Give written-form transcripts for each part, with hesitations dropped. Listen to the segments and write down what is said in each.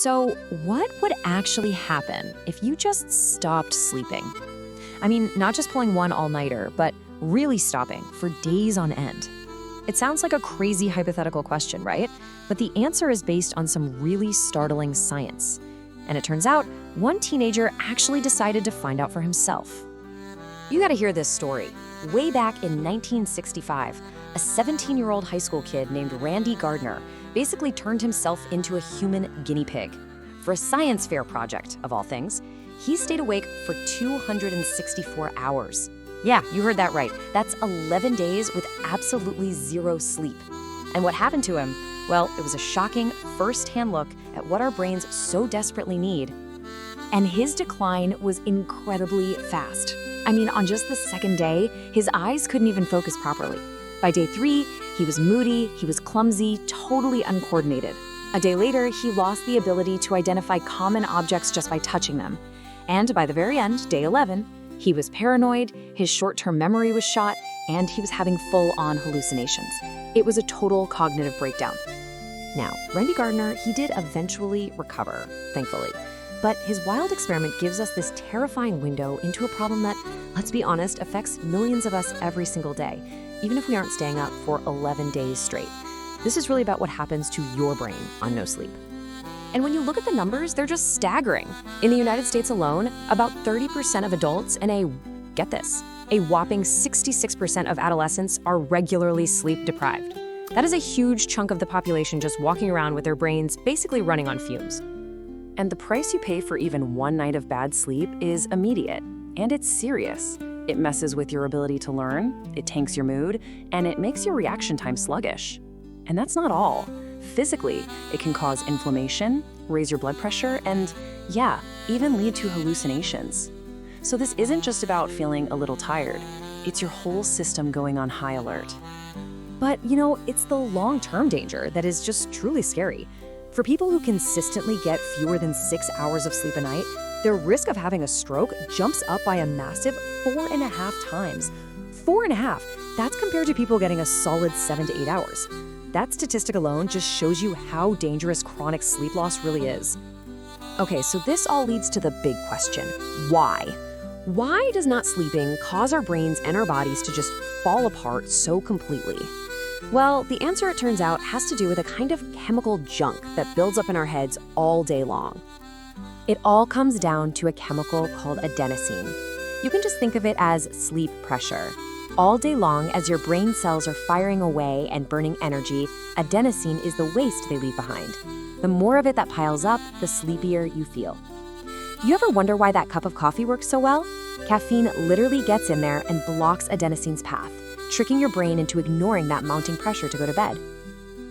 So, what would actually happen if you just stopped sleeping? I mean, not just pulling one all-nighter, but really stopping for days on end. It sounds like a crazy hypothetical question, right? But the answer is based on some really startling science. And it turns out, one teenager actually decided to find out for himself. You gotta hear this story. Way back in 1965, a 17-year-old high school kid named Randy Gardner basically turned himself into a human guinea pig. For a science fair project, of all things, he stayed awake for 264 hours. Yeah, you heard that right. That's 11 days with absolutely zero sleep. And what happened to him? Well, it was a shocking first-hand look at what our brains so desperately need. And his decline was incredibly fast. I mean, on just the second day, his eyes couldn't even focus properly. By day 3, he was moody, he was clumsy, totally uncoordinated. A day later, he lost the ability to identify common objects just by touching them. And by the very end, day 11, he was paranoid, his short-term memory was shot, and he was having full-on hallucinations. It was a total cognitive breakdown. Now, Randy Gardner, he did eventually recover, thankfully. But his wild experiment gives us this terrifying window into a problem that, let's be honest, affects millions of us every single day, even if we aren't staying up for 11 days straight. This is really about what happens to your brain on no sleep. And when you look at the numbers, they're just staggering. In the United States alone, about 30% of adults and get this, a whopping 66% of adolescents are regularly sleep deprived. That is a huge chunk of the population just walking around with their brains basically running on fumes. And the price you pay for even one night of bad sleep is immediate, and it's serious. It messes with your ability to learn, it tanks your mood, and it makes your reaction time sluggish. And that's not all. Physically, it can cause inflammation, raise your blood pressure, and yeah, even lead to hallucinations. So this isn't just about feeling a little tired. It's your whole system going on high alert. But, it's the long-term danger that is just truly scary. For people who consistently get fewer than 6 hours of sleep a night, their risk of having a stroke jumps up by a massive 4.5 times. 4.5! That's compared to people getting a solid 7 to 8 hours. That statistic alone just shows you how dangerous chronic sleep loss really is. Okay, so this all leads to the big question. Why? Why does not sleeping cause our brains and our bodies to just fall apart so completely? Well, the answer, it turns out, has to do with a kind of chemical junk that builds up in our heads all day long. It all comes down to a chemical called adenosine. You can just think of it as sleep pressure. All day long, as your brain cells are firing away and burning energy, adenosine is the waste they leave behind. The more of it that piles up, the sleepier you feel. You ever wonder why that cup of coffee works so well? Caffeine literally gets in there and blocks adenosine's path, tricking your brain into ignoring that mounting pressure to go to bed.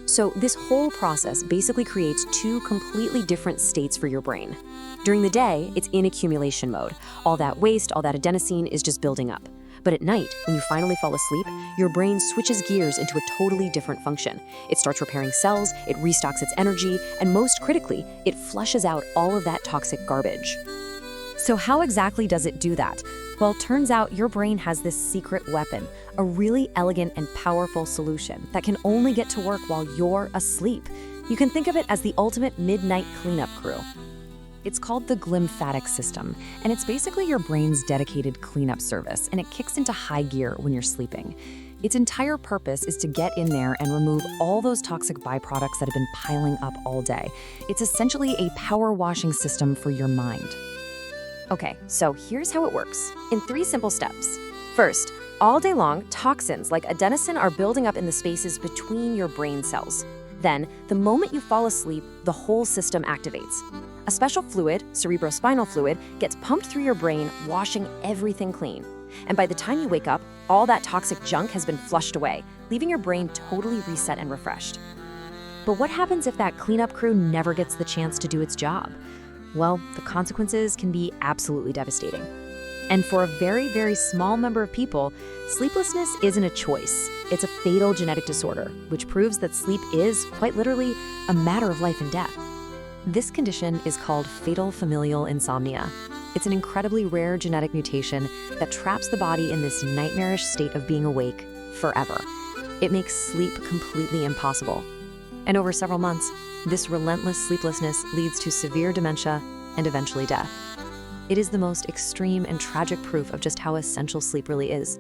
So this whole process basically creates two completely different states for your brain. During the day, it's in accumulation mode. All that waste, all that adenosine is just building up. But at night, when you finally fall asleep, your brain switches gears into a totally different function. It starts repairing cells, it restocks its energy, and most critically, it flushes out all of that toxic garbage. So how exactly does it do that? Well, turns out your brain has this secret weapon, a really elegant and powerful solution that can only get to work while you're asleep. You can think of it as the ultimate midnight cleanup crew. It's called the Glymphatic System, and it's basically your brain's dedicated cleanup service, and it kicks into high gear when you're sleeping. Its entire purpose is to get in there and remove all those toxic byproducts that have been piling up all day. It's essentially a power washing system for your mind. Okay, so here's how it works, in 3 simple steps. First, all day long, toxins like adenosine are building up in the spaces between your brain cells. Then, the moment you fall asleep, the whole system activates. A special fluid, cerebrospinal fluid, gets pumped through your brain, washing everything clean. And by the time you wake up, all that toxic junk has been flushed away, leaving your brain totally reset and refreshed. But what happens if that cleanup crew never gets the chance to do its job? Well, the consequences can be absolutely devastating. And for a very, very small number of people, sleeplessness isn't a choice. It's a fatal genetic disorder, which proves that sleep is, quite literally, a matter of life and death. This condition is called Fatal Familial Insomnia. It's an incredibly rare genetic mutation that traps the body in this nightmarish state of being awake forever. It makes sleep completely impossible. And over several months, this relentless sleeplessness leads to severe dementia and eventually death. It is the most extreme and tragic proof of just how essential sleep really is.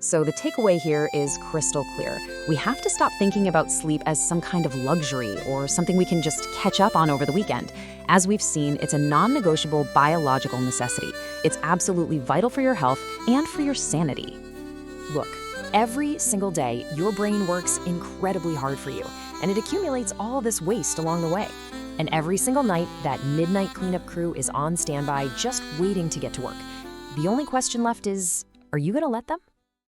So the takeaway here is crystal clear. We have to stop thinking about sleep as some kind of luxury or something we can just catch up on over the weekend. As we've seen, it's a non-negotiable biological necessity. It's absolutely vital for your health and for your sanity. Look, every single day, your brain works incredibly hard for you, and it accumulates all this waste along the way. And every single night, that midnight cleanup crew is on standby, just waiting to get to work. The only question left is, are you going to let them?